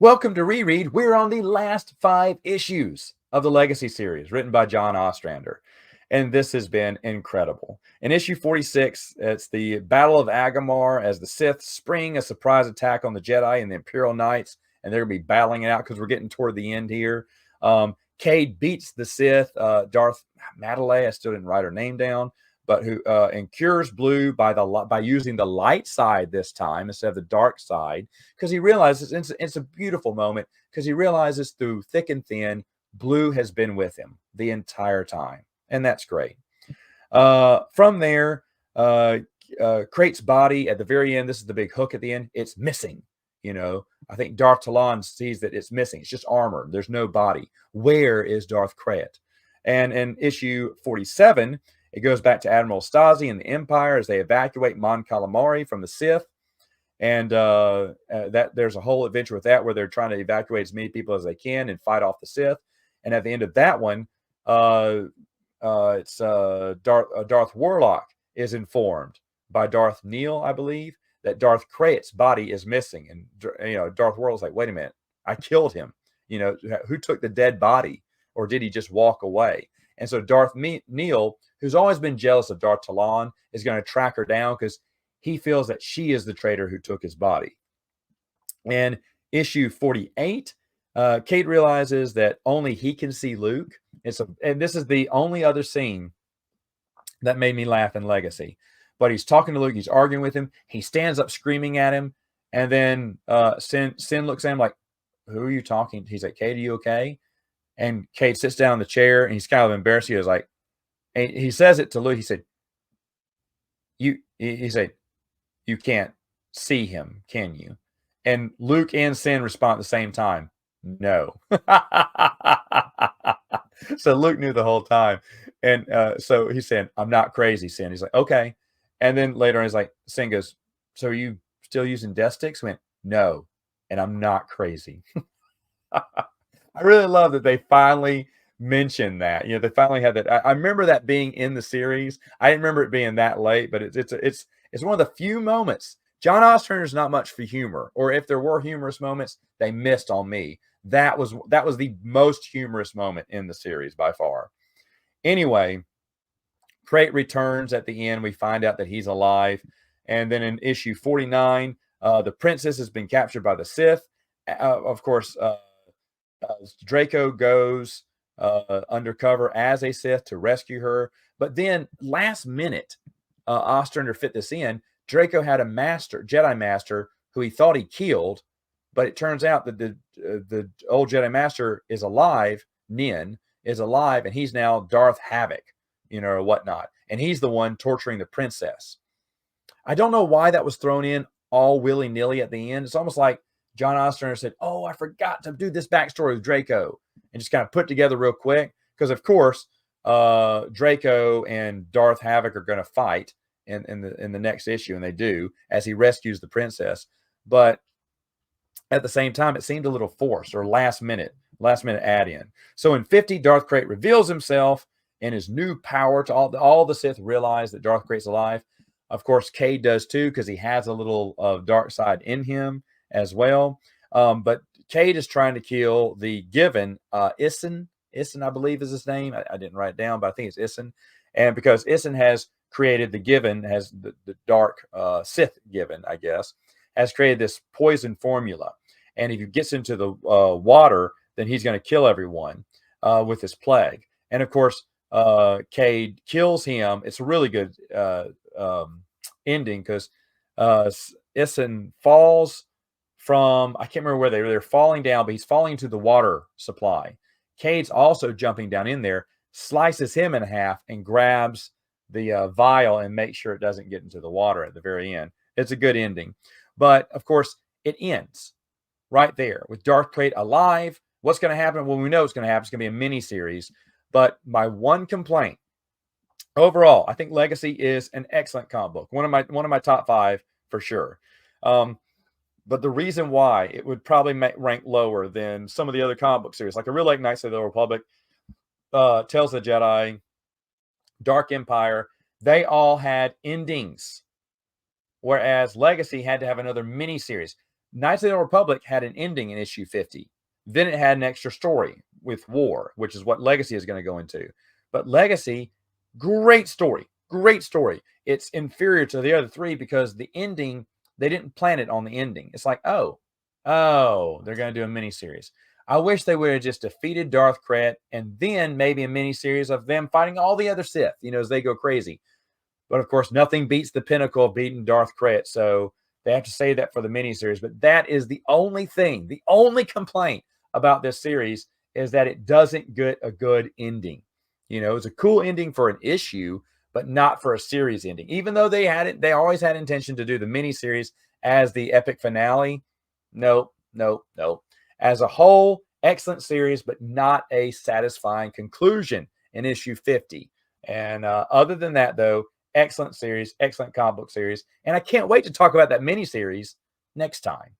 Welcome to Reread. We're on the last 5 issues of the Legacy series written by Jon Ostrander. And this has been incredible. In issue 46, it's the Battle of Agamar as the Sith spring a surprise attack on the Jedi and the Imperial Knights. And they're going to be battling it out because we're getting toward the end here. Cade beats the Sith, Darth Madeley. I still didn't write her name down, but who and cures Blue by using the light side this time instead of the dark side, because he realizes it's a beautiful moment because he realizes through thick and thin, Blue has been with him the entire time, and that's great. From there, Crate's body at the very end. This is the big hook at the end. It's missing. I think Darth Talon sees that it's missing. It's just armor. There's no body. Where is Darth Krayt? And in issue 47, it goes back to Admiral Stasi and the Empire as they evacuate Mon Calamari from the Sith. And that there's a whole adventure with that where they're trying to evacuate as many people as they can and fight off the Sith. And at the end of that one, it's Darth Warlock is informed by Darth Neal, I believe, that Darth Krayt's body is missing. And Darth Warlock's like, wait a minute, I killed him. Who took the dead body, or did he just walk away? And so Darth Neal, who's always been jealous of Darth Talon, is going to track her down because he feels that she is the traitor who took his body. And issue 48, Cade realizes that only he can see Luke. And this is the only other scene that made me laugh in Legacy. But he's talking to Luke. He's arguing with him. He stands up screaming at him. And then Sin looks at him like, who are you talking to? He's like, Cade, are you okay? And Cade sits down in the chair, and he's kind of embarrassed. He was like, and he says it to Luke. He said, he said, you can't see him, can you? And Luke and Sin respond at the same time, no. So Luke knew the whole time. And so he's saying, I'm not crazy, Sin. He's like, okay. And then later on, he's like, Sin goes, so are you still using death sticks? Went, no. And I'm not crazy. I really love that they finally mentioned that. They finally had that. I remember that being in the series. I didn't remember it being that late, but it's one of the few moments. Jon Ostrander's not much for humor, or if there were humorous moments, they missed on me. That was the most humorous moment in the series by far. Anyway, Krayt returns at the end. We find out that he's alive. And then in issue 49, the princess has been captured by the Sith. Of course, Draco goes undercover as a Sith to rescue her. But then last minute, Ostrander fit this in. Draco had a Jedi master, who he thought he killed, but it turns out that the old Jedi master is alive. Nin is alive, and he's now Darth Havoc, or whatnot. And he's the one torturing the princess. I don't know why that was thrown in all willy-nilly at the end. It's almost like Jon Ostrander said, oh, I forgot to do this backstory with Draco, and just kind of put together real quick. Because, of course, Draco and Darth Havoc are going to fight in the next issue, and they do, as he rescues the princess. But at the same time, it seemed a little forced or last minute add in. So in 50, Darth Krayt reveals himself and his new power to all the Sith realize that Darth Krayt's alive. Of course, Cade does too, because he has a little dark side in him as well. But Cade is trying to kill the Given, Isin, I believe is his name. I didn't write it down, but I think it's Isin. And because Isin has created the Given, has the dark Sith Given, I guess, has created this poison formula. And if he gets into the water, then he's going to kill everyone with this plague. And of course, Cade kills him. It's a really good ending because Isin falls from, I can't remember where they're falling down, but he's falling into the water supply. Cade's also jumping down in there, slices him in half, and grabs the vial and makes sure it doesn't get into the water at the very end. It's a good ending. But, of course, it ends right there with Darth Krayt alive. What's going to happen? Well, we know what's going to happen. It's going to be a mini-series. But my one complaint, overall, I think Legacy is an excellent comic book. One of my top 5 for sure. But the reason why it would probably rank lower than some of the other comic book series, like I really like Knights of the Old Republic, Tales of the Jedi, Dark Empire, they all had endings. Whereas Legacy had to have another mini-series. Knights of the Old Republic had an ending in issue 50. Then it had an extra story with War, which is what Legacy is going to go into. But Legacy, great story. Great story. It's inferior to the other three because the ending, they didn't plan it on the ending. It's like, oh, they're going to do a miniseries. I wish they would have just defeated Darth Krayt and then maybe a miniseries of them fighting all the other Sith, as they go crazy. But of course, nothing beats the pinnacle of beating Darth Krayt. So they have to say that for the miniseries. But that is the only thing, the only complaint about this series is that it doesn't get a good ending. It's a cool ending for an issue, but not for a series ending. Even though they always had intention to do the miniseries as the epic finale. Nope, nope, nope. As a whole, excellent series, but not a satisfying conclusion in issue 50. And other than that, though, excellent series, excellent comic book series. And I can't wait to talk about that miniseries next time.